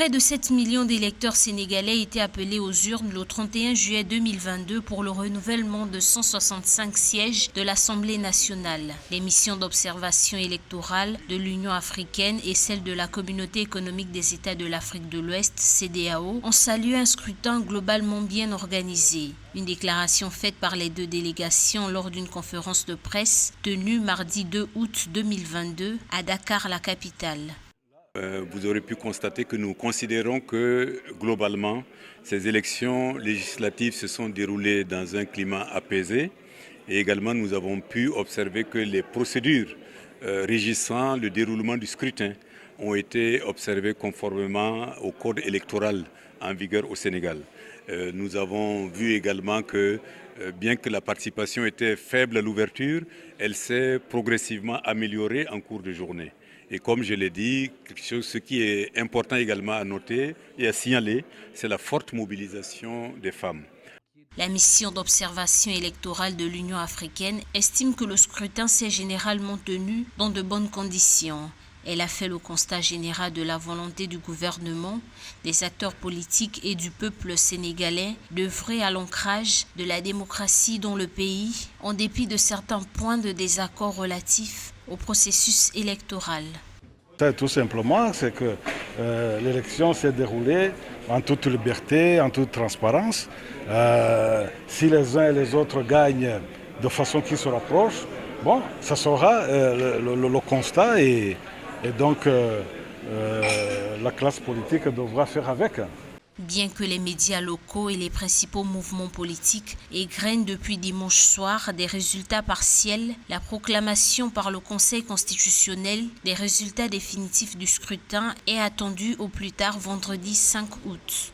Près de 7 millions d'électeurs sénégalais étaient appelés aux urnes le 31 juillet 2022 pour le renouvellement de 165 sièges de l'Assemblée nationale. Les missions d'observation électorale de l'Union africaine et celles de la Communauté économique des États de l'Afrique de l'Ouest, CEDEAO, ont salué un scrutin globalement bien organisé. Une déclaration faite par les deux délégations lors d'une conférence de presse tenue mardi 2 août 2022 à Dakar, la capitale. Vous aurez pu constater que nous considérons que globalement, ces élections législatives se sont déroulées dans un climat apaisé et également nous avons pu observer que les procédures régissant le déroulement du scrutin ont été observées conformément au code électoral en vigueur au Sénégal. Nous avons vu également que bien que la participation était faible à l'ouverture, elle s'est progressivement améliorée en cours de journée. Et comme je l'ai dit, ce qui est important également à noter et à signaler, c'est la forte mobilisation des femmes. La mission d'observation électorale de l'Union africaine estime que le scrutin s'est généralement tenu dans de bonnes conditions. Elle a fait le constat général de la volonté du gouvernement, des acteurs politiques et du peuple sénégalais d'œuvrer à l'ancrage de la démocratie dans le pays, en dépit de certains points de désaccord relatifs au processus électoral. Tout simplement, c'est que l'élection s'est déroulée en toute liberté, en toute transparence. Si les uns et les autres gagnent de façon qui se rapproche, bon, ça sera le constat et donc la classe politique devra faire avec. Bien que les médias locaux et les principaux mouvements politiques égrènent depuis dimanche soir des résultats partiels, la proclamation par le Conseil constitutionnel des résultats définitifs du scrutin est attendue au plus tard vendredi 5 août.